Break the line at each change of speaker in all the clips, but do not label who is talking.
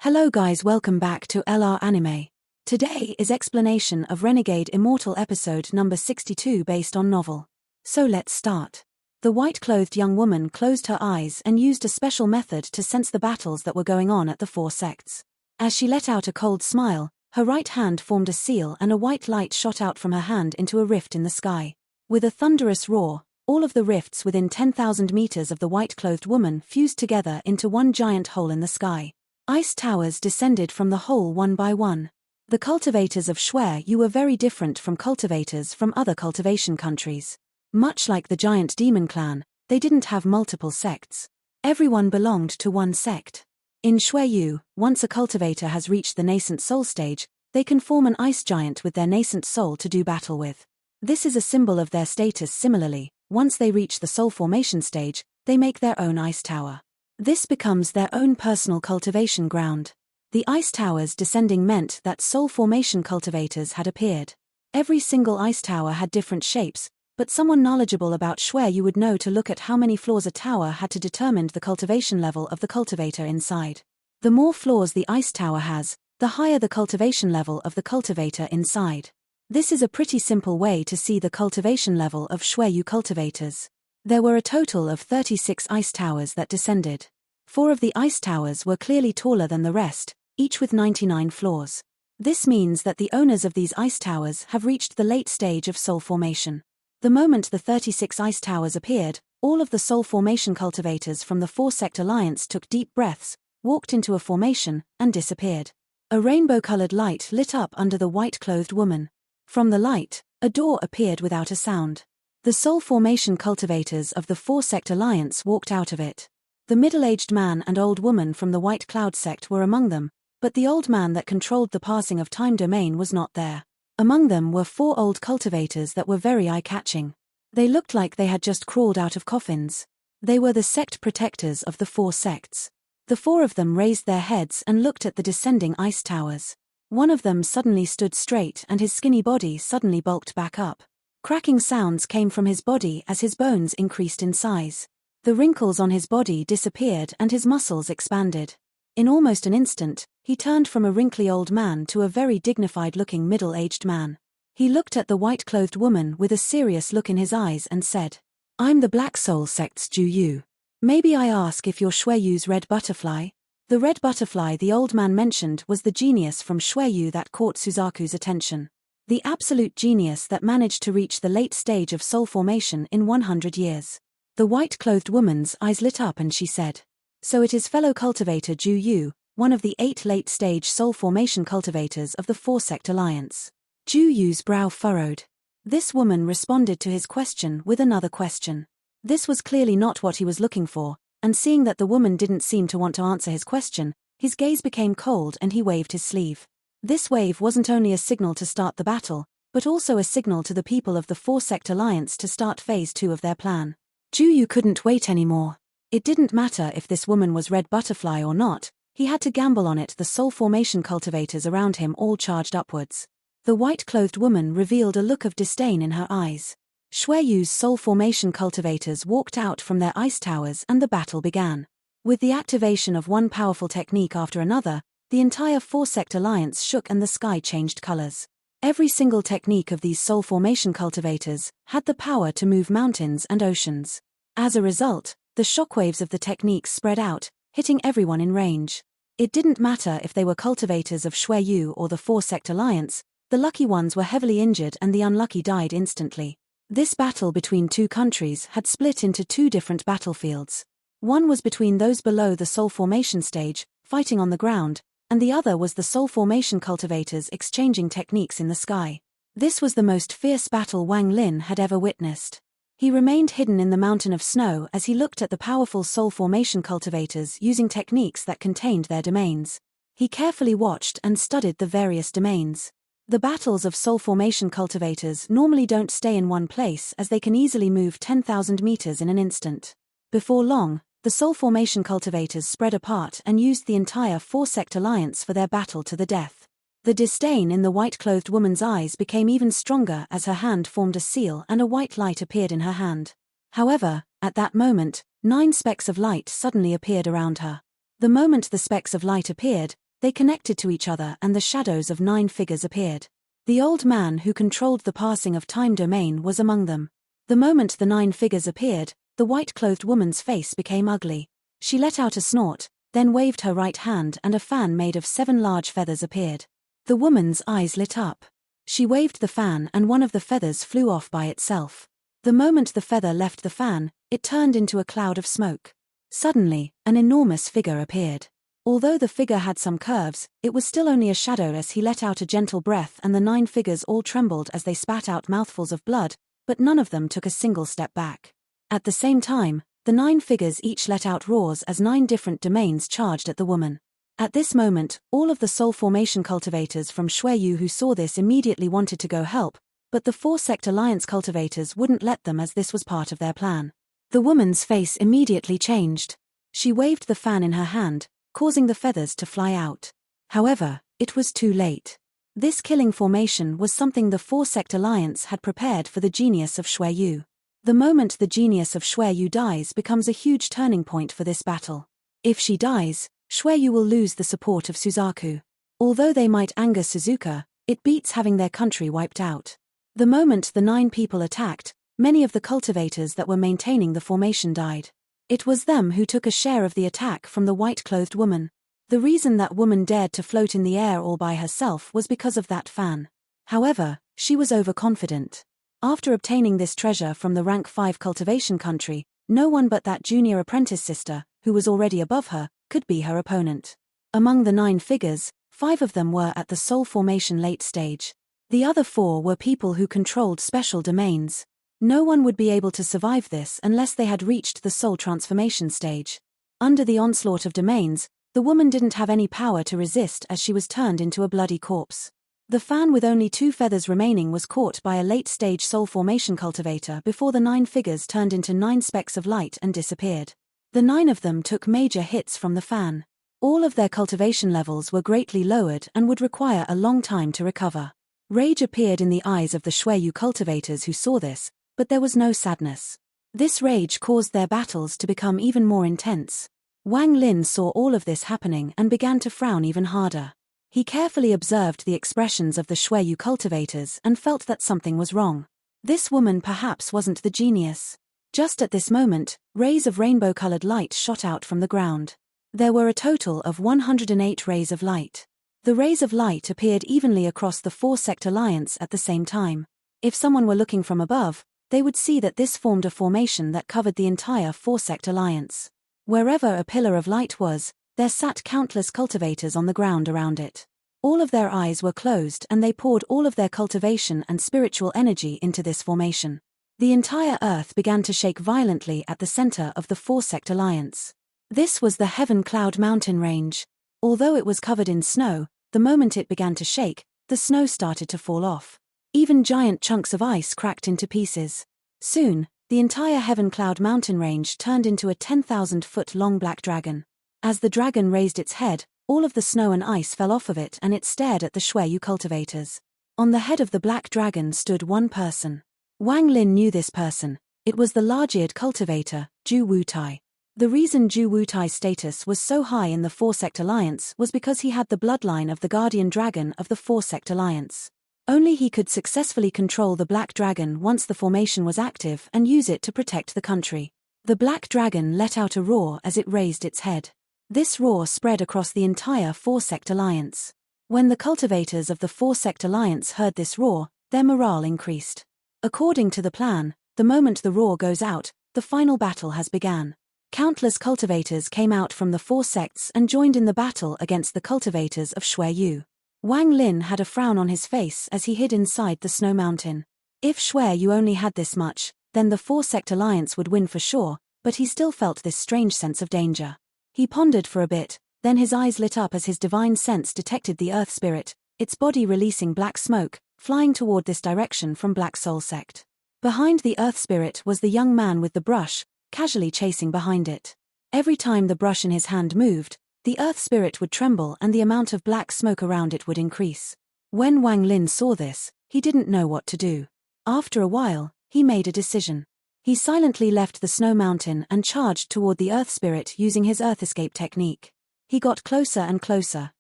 Hello guys, welcome back to LR Anime. Today is explanation of Renegade Immortal episode number 62 based on novel. So let's start. The white-clothed young woman closed her eyes and used a special method to sense the battles that were going on at the four sects. As she let out a cold smile, her right hand formed a seal and a white light shot out from her hand into a rift in the sky. With a thunderous roar, all of the rifts within 10,000 meters of the white-clothed woman fused together into one giant hole in the sky. Ice towers descended from the hole one by one. The cultivators of Shui were very different from cultivators from other cultivation countries. Much like the giant demon clan, they didn't have multiple sects. Everyone belonged to one sect. In Shui, once a cultivator has reached the nascent soul stage, they can form an ice giant with their nascent soul to do battle with. This is a symbol of their status. Similarly, once they reach the soul formation stage, they make their own ice tower. This becomes their own personal cultivation ground. The ice towers descending meant that soul formation cultivators had appeared. Every single ice tower had different shapes, but someone knowledgeable about Shui would know to look at how many floors a tower had to determine the cultivation level of the cultivator inside. The more floors the ice tower has, the higher the cultivation level of the cultivator inside. This is a pretty simple way to see the cultivation level of Shui cultivators. There were a total of 36 ice towers that descended. 4 of the ice towers were clearly taller than the rest, each with 99 floors. This means that the owners of these ice towers have reached the late stage of soul formation. The moment the 36 ice towers appeared, all of the soul formation cultivators from the 4-sect alliance took deep breaths, walked into a formation, and disappeared. A rainbow-colored light lit up under the white-clothed woman. From the light, a door appeared without a sound. The soul formation cultivators of the 4-sect alliance walked out of it. The middle-aged man and old woman from the White Cloud sect were among them, but the old man that controlled the passing of time domain was not there. Among them were 4 old cultivators that were very eye-catching. They looked like they had just crawled out of coffins. They were the sect protectors of the 4 sects. The 4 of them raised their heads and looked at the descending ice towers. One of them suddenly stood straight and his skinny body suddenly bulked back up. Cracking sounds came from his body as his bones increased in size. The wrinkles on his body disappeared and his muscles expanded. In almost an instant, he turned from a wrinkly old man to a very dignified-looking middle-aged man. He looked at the white-clothed woman with a serious look in his eyes and said, "I'm the Black Soul Sect's Ju. Maybe I ask if you're Shui's red butterfly?" The red butterfly the old man mentioned was the genius from Shui that caught Suzaku's attention. The absolute genius that managed to reach the late stage of soul formation in 100 years. The white-clothed woman's eyes lit up and she said, "So it is fellow cultivator Ju, one of the 8 late-stage soul formation cultivators of the 4-sect alliance." Ju's brow furrowed. This woman responded to his question with another question. This was clearly not what he was looking for, and seeing that the woman didn't seem to want to answer his question, his gaze became cold and he waved his sleeve. This wave wasn't only a signal to start the battle, but also a signal to the people of the 4-sect alliance to start phase 2 of their plan. Ju couldn't wait anymore. It didn't matter if this woman was red butterfly or not, he had to gamble on it. The soul formation cultivators around him all charged upwards. The white-clothed woman revealed a look of disdain in her eyes. Shui's soul formation cultivators walked out from their ice towers and the battle began. With the activation of one powerful technique after another, the entire 4-sect alliance shook and the sky changed colors. Every single technique of these soul formation cultivators had the power to move mountains and oceans. As a result, the shockwaves of the techniques spread out, hitting everyone in range. It didn't matter if they were cultivators of Shui or the 4-sect alliance, the lucky ones were heavily injured and the unlucky died instantly. This battle between 2 countries had split into 2 different battlefields. One was between those below the soul formation stage, fighting on the ground, and the other was the soul formation cultivators exchanging techniques in the sky. This was the most fierce battle Wang Lin had ever witnessed. He remained hidden in the mountain of snow as he looked at the powerful soul formation cultivators using techniques that contained their domains. He carefully watched and studied the various domains. The battles of soul formation cultivators normally don't stay in one place as they can easily move 10,000 meters in an instant. Before long, the soul formation cultivators spread apart and used the entire 4-sect alliance for their battle to the death. The disdain in the white-clothed woman's eyes became even stronger as her hand formed a seal and a white light appeared in her hand. However, at that moment, 9 specks of light suddenly appeared around her. The moment the specks of light appeared, they connected to each other and the shadows of 9 figures appeared. The old man who controlled the passing of time domain was among them. The moment the 9 figures appeared, the white-clothed woman's face became ugly. She let out a snort, then waved her right hand and a fan made of 7 large feathers appeared. The woman's eyes lit up. She waved the fan and one of the feathers flew off by itself. The moment the feather left the fan, it turned into a cloud of smoke. Suddenly, an enormous figure appeared. Although the figure had some curves, it was still only a shadow as he let out a gentle breath and the 9 figures all trembled as they spat out mouthfuls of blood, but none of them took a single step back. At the same time, the 9 figures each let out roars as 9 different domains charged at the woman. At this moment, all of the soul formation cultivators from Xueyu who saw this immediately wanted to go help, but the 4-sect alliance cultivators wouldn't let them as this was part of their plan. The woman's face immediately changed. She waved the fan in her hand, causing the feathers to fly out. However, it was too late. This killing formation was something the 4-sect alliance had prepared for the genius of Xueyu. The moment the genius of Xueyu dies becomes a huge turning point for this battle. If she dies, Xueyu will lose the support of Suzaku. Although they might anger Suzuka, it beats having their country wiped out. The moment the 9 people attacked, many of the cultivators that were maintaining the formation died. It was them who took a share of the attack from the white-clothed woman. The reason that woman dared to float in the air all by herself was because of that fan. However, she was overconfident. After obtaining this treasure from the rank 5 cultivation country, no one but that junior apprentice sister, who was already above her, could be her opponent. Among the 9 figures, 5 of them were at the soul formation late stage. The other 4 were people who controlled special domains. No one would be able to survive this unless they had reached the soul transformation stage. Under the onslaught of domains, the woman didn't have any power to resist as she was turned into a bloody corpse. The fan with only 2 feathers remaining was caught by a late-stage soul formation cultivator before the 9 figures turned into 9 specks of light and disappeared. The 9 of them took major hits from the fan. All of their cultivation levels were greatly lowered and would require a long time to recover. Rage appeared in the eyes of the Xueyu cultivators who saw this, but there was no sadness. This rage caused their battles to become even more intense. Wang Lin saw all of this happening and began to frown even harder. He carefully observed the expressions of the Xueyu cultivators and felt that something was wrong. This woman perhaps wasn't the genius. Just at this moment, rays of rainbow-colored light shot out from the ground. There were a total of 108 rays of light. The rays of light appeared evenly across the 4-sect alliance at the same time. If someone were looking from above, they would see that this formed a formation that covered the entire 4-sect alliance. Wherever a pillar of light was, there sat countless cultivators on the ground around it. All of their eyes were closed and they poured all of their cultivation and spiritual energy into this formation. The entire earth began to shake violently at the center of the 4-sect alliance. This was the Heaven Cloud mountain range. Although it was covered in snow, the moment it began to shake, the snow started to fall off. Even giant chunks of ice cracked into pieces. Soon, the entire Heaven Cloud mountain range turned into a 10,000-foot-long black dragon. As the dragon raised its head, all of the snow and ice fell off of it and it stared at the Xueyu cultivators. On the head of the black dragon stood one person. Wang Lin knew this person. It was the large-eared cultivator, Zhu Wutai. The reason Zhu Wutai's status was so high in the 4-sect alliance was because he had the bloodline of the guardian dragon of the 4-sect alliance. Only he could successfully control the black dragon once the formation was active and use it to protect the country. The black dragon let out a roar as it raised its head. This roar spread across the entire 4-sect alliance. When the cultivators of the 4-sect alliance heard this roar, their morale increased. According to the plan, the moment the roar goes out, the final battle has begun. Countless cultivators came out from the 4 sects and joined in the battle against the cultivators of Xueyu. Wang Lin had a frown on his face as he hid inside the snow mountain. If Xueyu only had this much, then the 4-sect alliance would win for sure, but he still felt this strange sense of danger. He pondered for a bit, then his eyes lit up as his divine sense detected the earth spirit, its body releasing black smoke, flying toward this direction from Black Soul Sect. Behind the earth spirit was the young man with the brush, casually chasing behind it. Every time the brush in his hand moved, the earth spirit would tremble and the amount of black smoke around it would increase. When Wang Lin saw this, he didn't know what to do. After a while, he made a decision. He silently left the snow mountain and charged toward the earth spirit using his earth escape technique. He got closer and closer,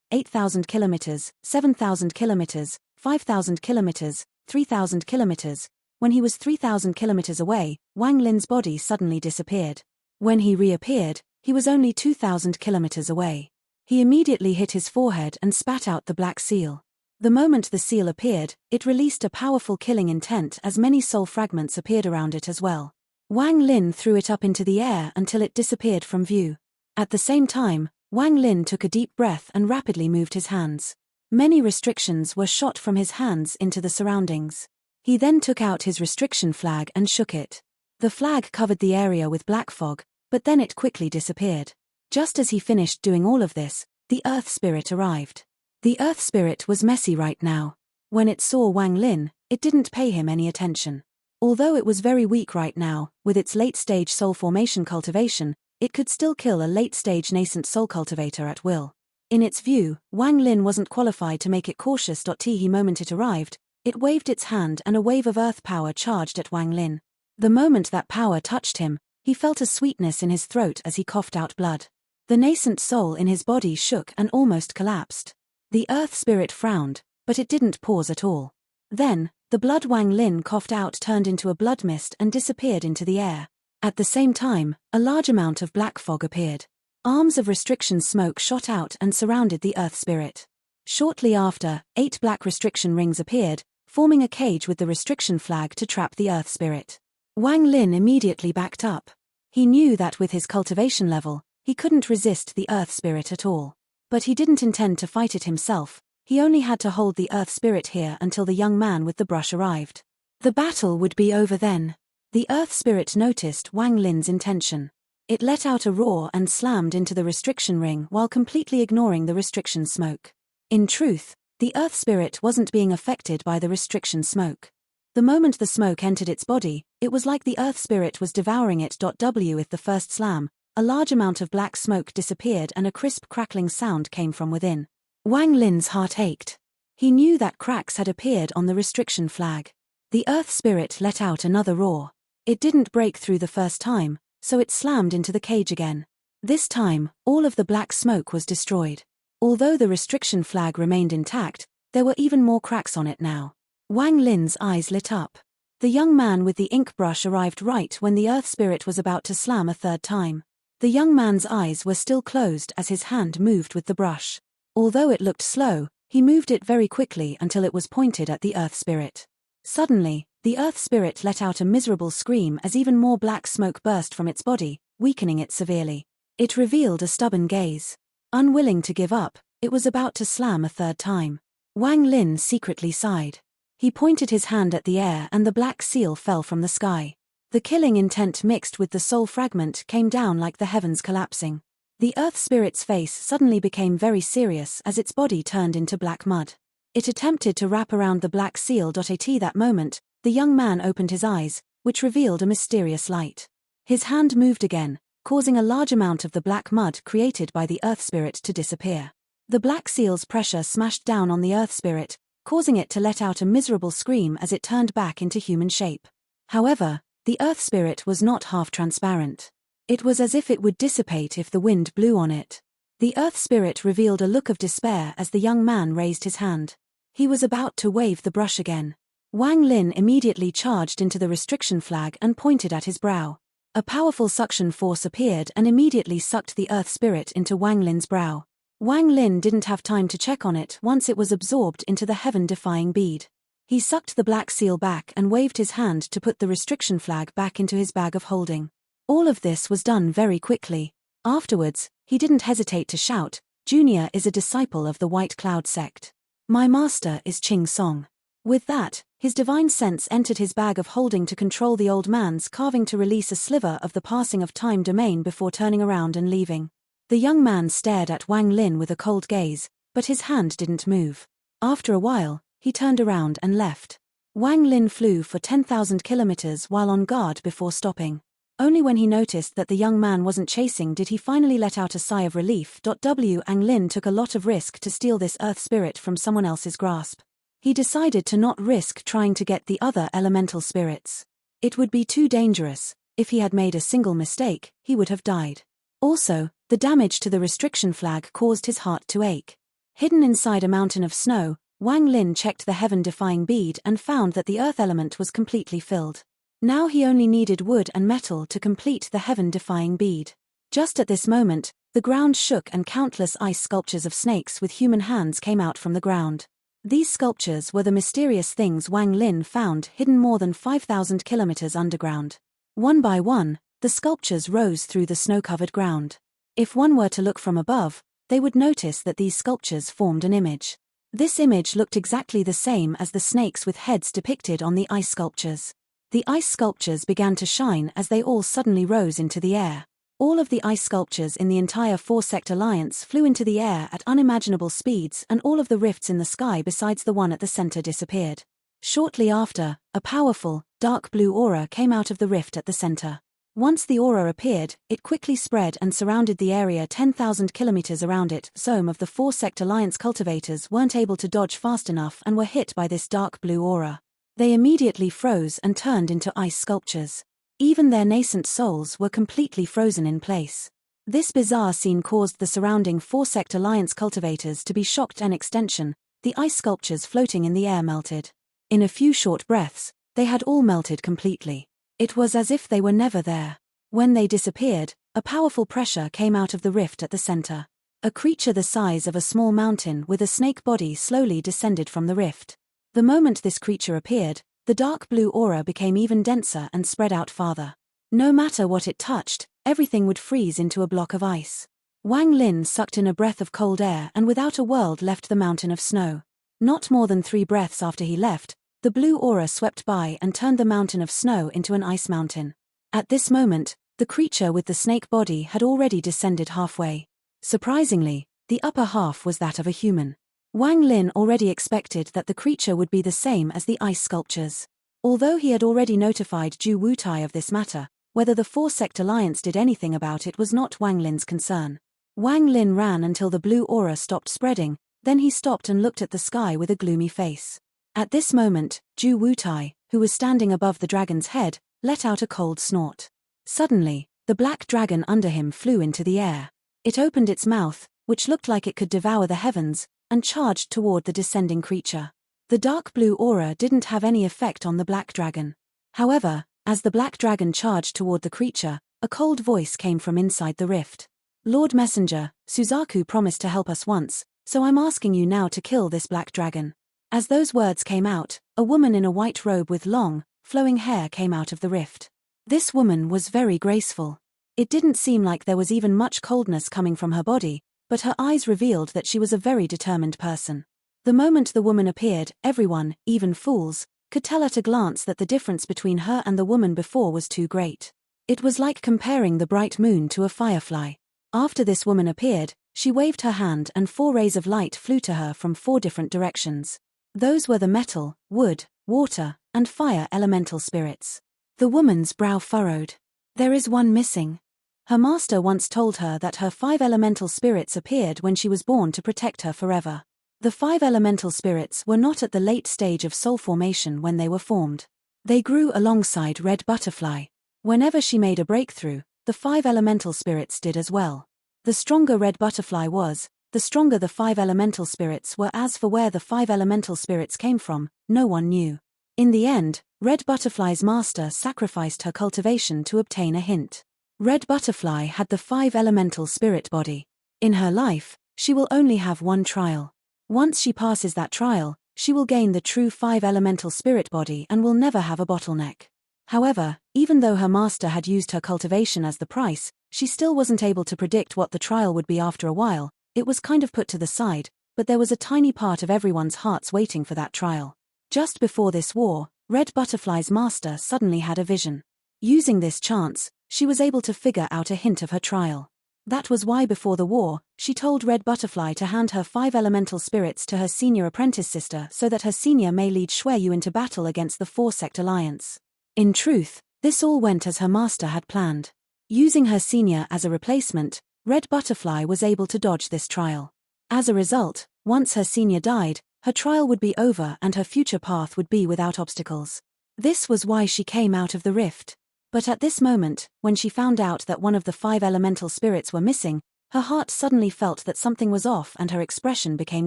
8,000 kilometers, 7,000 kilometers, 5,000 kilometers, 3,000 kilometers. When he was 3,000 kilometers away, Wang Lin's body suddenly disappeared. When he reappeared, he was only 2,000 kilometers away. He immediately hit his forehead and spat out the black seal. The moment the seal appeared, it released a powerful killing intent as many soul fragments appeared around it as well. Wang Lin threw it up into the air until it disappeared from view. At the same time, Wang Lin took a deep breath and rapidly moved his hands. Many restrictions were shot from his hands into the surroundings. He then took out his restriction flag and shook it. The flag covered the area with black fog, but then it quickly disappeared. Just as he finished doing all of this, the Earth Spirit arrived. The Earth Spirit was messy right now. When it saw Wang Lin, it didn't pay him any attention. Although it was very weak right now, with its late-stage soul formation cultivation, it could still kill a late-stage nascent soul cultivator at will. In its view, Wang Lin wasn't qualified to make it cautious. The moment it arrived, it waved its hand and a wave of earth power charged at Wang Lin. The moment that power touched him, he felt a sweetness in his throat as he coughed out blood. The nascent soul in his body shook and almost collapsed. The Earth Spirit frowned, but it didn't pause at all. Then, the blood Wang Lin coughed out turned into a blood mist and disappeared into the air. At the same time, a large amount of black fog appeared. Arms of restriction smoke shot out and surrounded the Earth Spirit. Shortly after, 8 black restriction rings appeared, forming a cage with the restriction flag to trap the Earth Spirit. Wang Lin immediately backed up. He knew that with his cultivation level, he couldn't resist the Earth Spirit at all. But he didn't intend to fight it himself. He only had to hold the Earth Spirit here until the young man with the brush arrived. The battle would be over then. The Earth Spirit noticed Wang Lin's intention. It let out a roar and slammed into the restriction ring while completely ignoring the restriction smoke. In truth, the Earth Spirit wasn't being affected by the restriction smoke. The moment the smoke entered its body, it was like the Earth Spirit was devouring it. With the first slam, a large amount of black smoke disappeared and a crisp crackling sound came from within. Wang Lin's heart ached. He knew that cracks had appeared on the restriction flag. The Earth Spirit let out another roar. It didn't break through the first time, so it slammed into the cage again. This time, all of the black smoke was destroyed. Although the restriction flag remained intact, there were even more cracks on it now. Wang Lin's eyes lit up. The young man with the ink brush arrived right when the Earth Spirit was about to slam a third time. The young man's eyes were still closed as his hand moved with the brush. Although it looked slow, he moved it very quickly until it was pointed at the Earth Spirit. Suddenly, the Earth Spirit let out a miserable scream as even more black smoke burst from its body, weakening it severely. It revealed a stubborn gaze. Unwilling to give up, it was about to slam a third time. Wang Lin secretly sighed. He pointed his hand at the air and the black seal fell from the sky. The killing intent mixed with the soul fragment came down like the heavens collapsing. The Earth Spirit's face suddenly became very serious as its body turned into black mud. It attempted to wrap around the black seal. At that moment, the young man opened his eyes, which revealed a mysterious light. His hand moved again, causing a large amount of the black mud created by the Earth Spirit to disappear. The black seal's pressure smashed down on the Earth Spirit, causing it to let out a miserable scream as it turned back into human shape. However, the Earth Spirit was not half transparent. It was as if it would dissipate if the wind blew on it. The Earth Spirit revealed a look of despair as the young man raised his hand. He was about to wave the brush again. Wang Lin immediately charged into the restriction flag and pointed at his brow. A powerful suction force appeared and immediately sucked the Earth Spirit into Wang Lin's brow. Wang Lin didn't have time to check on it once it was absorbed into the heaven-defying bead. He sucked the black seal back and waved his hand to put the restriction flag back into his bag of holding. All of this was done very quickly. Afterwards, he didn't hesitate to shout, "Junior is a disciple of the White Cloud sect. My master is Ching Song." With that, his divine sense entered his bag of holding to control the old man's carving to release a sliver of the passing of time domain before turning around and leaving. The young man stared at Wang Lin with a cold gaze, but his hand didn't move. After a while, he turned around and left. Wang Lin flew for 10,000 kilometers while on guard before stopping. Only when he noticed that the young man wasn't chasing did he finally let out a sigh of relief. Wang Lin took a lot of risk to steal this Earth Spirit from someone else's grasp. He decided to not risk trying to get the other elemental spirits. It would be too dangerous. If he had made a single mistake, he would have died. Also, the damage to the restriction flag caused his heart to ache. Hidden inside a mountain of snow, Wang Lin checked the heaven-defying bead and found that the earth element was completely filled. Now he only needed wood and metal to complete the heaven-defying bead. Just at this moment, the ground shook and countless ice sculptures of snakes with human hands came out from the ground. These sculptures were the mysterious things Wang Lin found hidden more than 5,000 kilometers underground. One by one, the sculptures rose through the snow-covered ground. If one were to look from above, they would notice that these sculptures formed an image. This image looked exactly the same as the snakes with heads depicted on the ice sculptures. The ice sculptures began to shine as they all suddenly rose into the air. All of the ice sculptures in the entire four-sect alliance flew into the air at unimaginable speeds, and all of the rifts in the sky besides the one at the center disappeared. Shortly after, a powerful, dark blue aura came out of the rift at the center. Once the aura appeared, it quickly spread and surrounded the area 10,000 kilometers around it. Some of the four-sect alliance cultivators weren't able to dodge fast enough and were hit by this dark blue aura. They immediately froze and turned into ice sculptures. Even their nascent souls were completely frozen in place. This bizarre scene caused the surrounding four-sect alliance cultivators to be shocked, and extension, the ice sculptures floating in the air melted. In a few short breaths, they had all melted completely. It was as if they were never there. When they disappeared, a powerful pressure came out of the rift at the center. A creature the size of a small mountain with a snake body slowly descended from the rift. The moment this creature appeared, the dark blue aura became even denser and spread out farther. No matter what it touched, everything would freeze into a block of ice. Wang Lin sucked in a breath of cold air and without a word left the mountain of snow. Not more than 3 breaths after he left, the blue aura swept by and turned the mountain of snow into an ice mountain. At this moment, the creature with the snake body had already descended halfway. Surprisingly, the upper half was that of a human. Wang Lin already expected that the creature would be the same as the ice sculptures. Although he had already notified Zhu Wutai of this matter, whether the four-sect alliance did anything about it was not Wang Lin's concern. Wang Lin ran until the blue aura stopped spreading, then he stopped and looked at the sky with a gloomy face. At this moment, Zhu Wutai, who was standing above the dragon's head, let out a cold snort. Suddenly, the black dragon under him flew into the air. It opened its mouth, which looked like it could devour the heavens, and charged toward the descending creature. The dark blue aura didn't have any effect on the black dragon. However, as the black dragon charged toward the creature, a cold voice came from inside the rift. "Lord Messenger, Suzaku promised to help us once, so I'm asking you now to kill this black dragon." As those words came out, a woman in a white robe with long, flowing hair came out of the rift. This woman was very graceful. It didn't seem like there was even much coldness coming from her body, but her eyes revealed that she was a very determined person. The moment the woman appeared, everyone, even fools, could tell at a glance that the difference between her and the woman before was too great. It was like comparing the bright moon to a firefly. After this woman appeared, she waved her hand and 4 rays of light flew to her from 4 different directions. Those were the metal, wood, water, and fire elemental spirits. The woman's brow furrowed. There is one missing. Her master once told her that her 5 elemental spirits appeared when she was born to protect her forever. The 5 elemental spirits were not at the late stage of soul formation when they were formed. They grew alongside Red Butterfly. Whenever she made a breakthrough, the 5 elemental spirits did as well. The stronger Red Butterfly was, the stronger the 5 elemental spirits were. As for where the 5 elemental spirits came from, no one knew. In the end, Red Butterfly's master sacrificed her cultivation to obtain a hint. Red Butterfly had the 5 elemental spirit body. In her life, she will only have one trial. Once she passes that trial, she will gain the true 5 elemental spirit body and will never have a bottleneck. However, even though her master had used her cultivation as the price, she still wasn't able to predict what the trial would be. After a while, it was kind of put to the side, but there was a tiny part of everyone's hearts waiting for that trial. Just before this war, Red Butterfly's master suddenly had a vision. Using this chance, she was able to figure out a hint of her trial. That was why before the war, she told Red Butterfly to hand her 5 elemental spirits to her senior apprentice sister so that her senior may lead Shueyu into battle against the four-sect alliance. In truth, this all went as her master had planned. Using her senior as a replacement, Red Butterfly was able to dodge this trial. As a result, once her senior died, her trial would be over and her future path would be without obstacles. This was why she came out of the rift. But at this moment, when she found out that one of the 5 elemental spirits were missing, Her heart suddenly felt that something was off and her expression became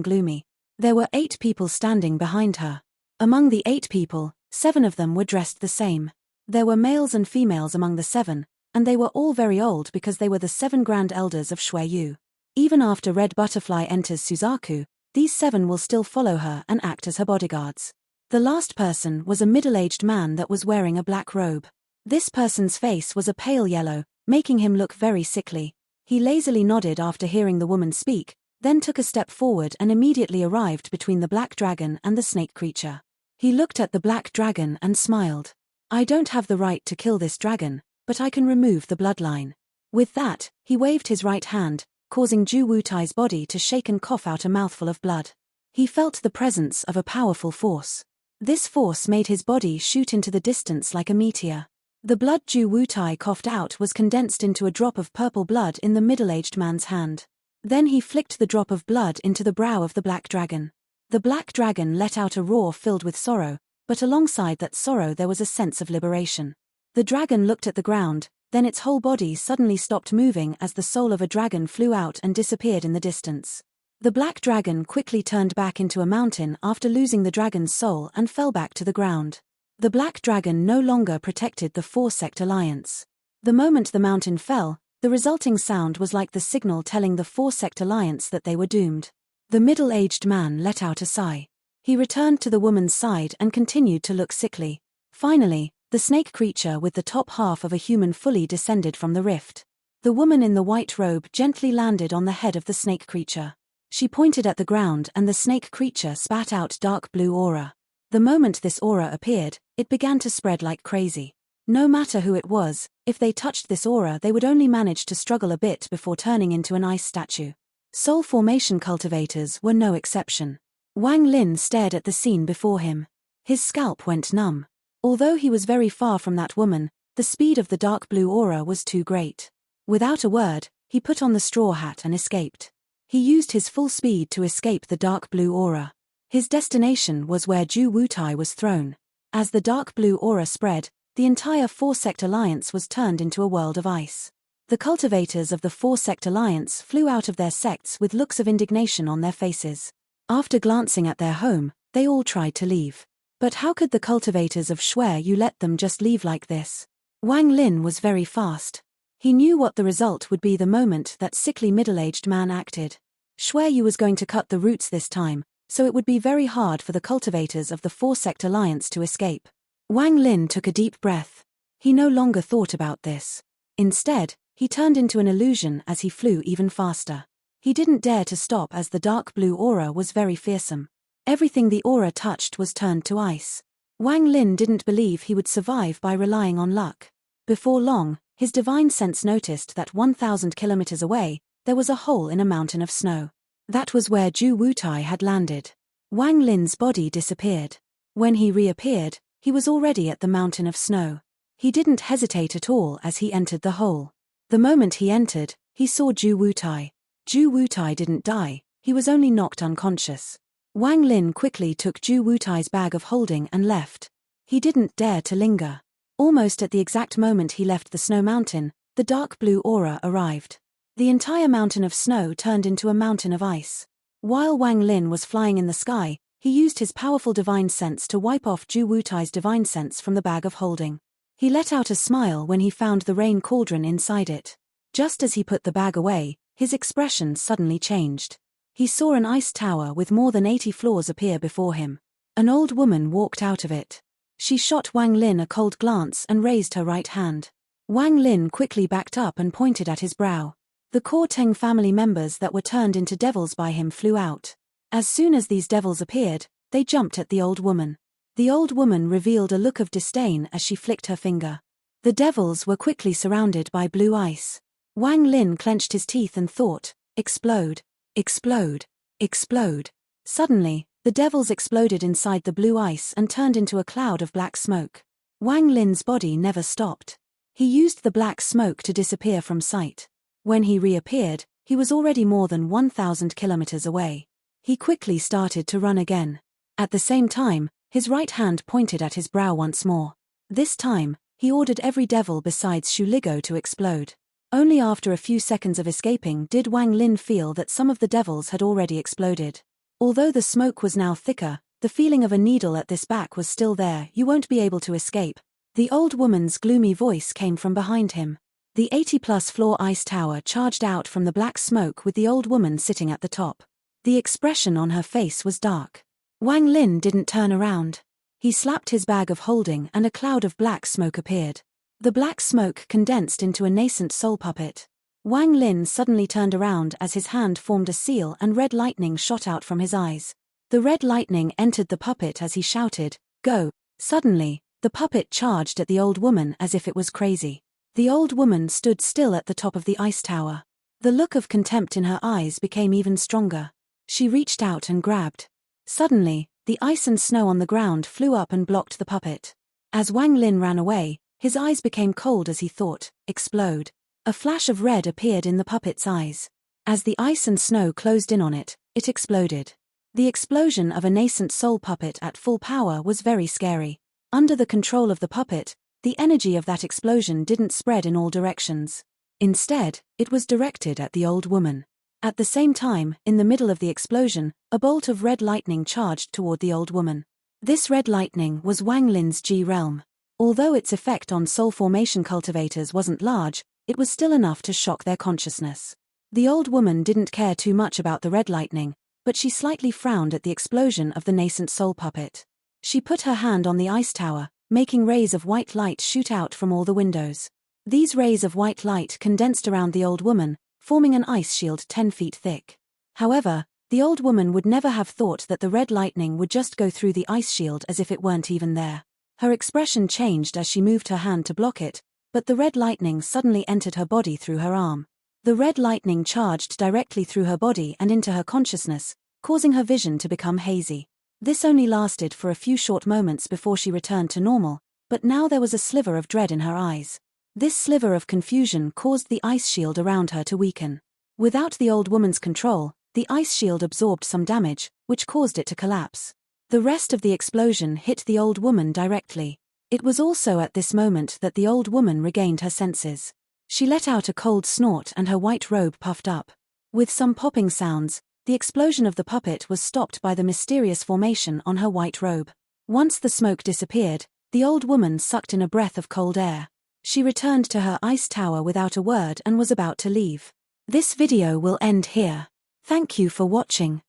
gloomy. There were 8 people standing behind her. Among the 8 people, 7 of them were dressed the same. There were males and females among the 7, and they were all very old because they were the 7 grand elders of Shueyu. Even after Red Butterfly enters Suzaku, these 7 will still follow her and act as her bodyguards. The last person was a middle-aged man that was wearing a black robe. This person's face was a pale yellow, making him look very sickly. He lazily nodded after hearing the woman speak, then took a step forward and immediately arrived between the black dragon and the snake creature. He looked at the black dragon and smiled. I don't have the right to kill this dragon, but I can remove the bloodline. With that, he waved his right hand, causing Ju Wutai's body to shake and cough out a mouthful of blood. He felt the presence of a powerful force. This force made his body shoot into the distance like a meteor. The blood Ju Wutai coughed out was condensed into a drop of purple blood in the middle-aged man's hand. Then he flicked the drop of blood into the brow of the black dragon. The black dragon let out a roar filled with sorrow, but alongside that sorrow there was a sense of liberation. The dragon looked at the ground, then its whole body suddenly stopped moving as the soul of a dragon flew out and disappeared in the distance. The black dragon quickly turned back into a mountain after losing the dragon's soul and fell back to the ground. The black dragon no longer protected the 4-sect alliance. The moment the mountain fell, the resulting sound was like the signal telling the 4-sect alliance that they were doomed. The middle-aged man let out a sigh. He returned to the woman's side and continued to look sickly. Finally, the snake creature with the top half of a human fully descended from the rift. The woman in the white robe gently landed on the head of the snake creature. She pointed at the ground and the snake creature spat out dark blue aura. The moment this aura appeared, it began to spread like crazy. No matter who it was, if they touched this aura they would only manage to struggle a bit before turning into an ice statue. Soul formation cultivators were no exception. Wang Lin stared at the scene before him. His scalp went numb. Although he was very far from that woman, the speed of the dark blue aura was too great. Without a word, he put on the straw hat and escaped. He used his full speed to escape the dark blue aura. His destination was where Ju Wutai was thrown. As the dark blue aura spread, the entire 4-sect alliance was turned into a world of ice. The cultivators of the 4-sect alliance flew out of their sects with looks of indignation on their faces. After glancing at their home, they all tried to leave. But how could the cultivators of Shueyu let them just leave like this? Wang Lin was very fast. He knew what the result would be the moment that sickly middle-aged man acted. Shueyu was going to cut the roots this time, so it would be very hard for the cultivators of the 4-sect alliance to escape. Wang Lin took a deep breath. He no longer thought about this. Instead, he turned into an illusion as he flew even faster. He didn't dare to stop as the dark blue aura was very fearsome. Everything the aura touched was turned to ice. Wang Lin didn't believe he would survive by relying on luck. Before long, his divine sense noticed that 1,000 kilometers away, there was a hole in a mountain of snow. That was where Ju Wutai had landed. Wang Lin's body disappeared. When he reappeared, he was already at the mountain of snow. He didn't hesitate at all as he entered the hole. The moment he entered, he saw Ju Wutai. Ju Wutai didn't die, he was only knocked unconscious. Wang Lin quickly took Ju Wutai's bag of holding and left. He didn't dare to linger. Almost at the exact moment he left the snow mountain, the dark blue aura arrived. The entire mountain of snow turned into a mountain of ice. While Wang Lin was flying in the sky, he used his powerful divine sense to wipe off Ju Wutai's divine sense from the bag of holding. He let out a smile when he found the rain cauldron inside it. Just as he put the bag away, his expression suddenly changed. He saw an ice tower with more than 80 floors appear before him. An old woman walked out of it. She shot Wang Lin a cold glance and raised her right hand. Wang Lin quickly backed up and pointed at his brow. The core Teng family members that were turned into devils by him flew out. As soon as these devils appeared, they jumped at the old woman. The old woman revealed a look of disdain as she flicked her finger. The devils were quickly surrounded by blue ice. Wang Lin clenched his teeth and thought, explode, explode, explode. Suddenly, the devils exploded inside the blue ice and turned into a cloud of black smoke. Wang Lin's body never stopped. He used the black smoke to disappear from sight. When he reappeared, he was already more than 1,000 kilometers away. He quickly started to run again. At the same time, his right hand pointed at his brow once more. This time, he ordered every devil besides Shuligo to explode. Only after a few seconds of escaping did Wang Lin feel that some of the devils had already exploded. Although the smoke was now thicker, the feeling of a needle at this back was still there. "You won't be able to escape." The old woman's gloomy voice came from behind him. The 80-plus floor ice tower charged out from the black smoke with the old woman sitting at the top. The expression on her face was dark. Wang Lin didn't turn around. He slapped his bag of holding and a cloud of black smoke appeared. The black smoke condensed into a nascent soul puppet. Wang Lin suddenly turned around as his hand formed a seal and red lightning shot out from his eyes. The red lightning entered the puppet as he shouted, "Go!" Suddenly, the puppet charged at the old woman as if it was crazy. The old woman stood still at the top of the ice tower. The look of contempt in her eyes became even stronger. She reached out and grabbed. Suddenly, the ice and snow on the ground flew up and blocked the puppet. As Wang Lin ran away, his eyes became cold as he thought, "Explode." A flash of red appeared in the puppet's eyes. As the ice and snow closed in on it, it exploded. The explosion of a nascent soul puppet at full power was very scary. Under the control of the puppet, the energy of that explosion didn't spread in all directions. Instead, it was directed at the old woman. At the same time, in the middle of the explosion, a bolt of red lightning charged toward the old woman. This red lightning was Wang Lin's G realm. Although its effect on soul formation cultivators wasn't large, it was still enough to shock their consciousness. The old woman didn't care too much about the red lightning, but she slightly frowned at the explosion of the nascent soul puppet. She put her hand on the ice tower, making rays of white light shoot out from all the windows. These rays of white light condensed around the old woman, forming an ice shield 10 feet thick. However, the old woman would never have thought that the red lightning would just go through the ice shield as if it weren't even there. Her expression changed as she moved her hand to block it, but the red lightning suddenly entered her body through her arm. The red lightning charged directly through her body and into her consciousness, causing her vision to become hazy. This only lasted for a few short moments before she returned to normal, but now there was a sliver of dread in her eyes. This sliver of confusion caused the ice shield around her to weaken. Without the old woman's control, the ice shield absorbed some damage, which caused it to collapse. The rest of the explosion hit the old woman directly. It was also at this moment that the old woman regained her senses. She let out a cold snort and her white robe puffed up. With some popping sounds, the explosion of the puppet was stopped by the mysterious formation on her white robe. Once the smoke disappeared, the old woman sucked in a breath of cold air. She returned to her ice tower without a word and was about to leave. This video will end here. Thank you for watching.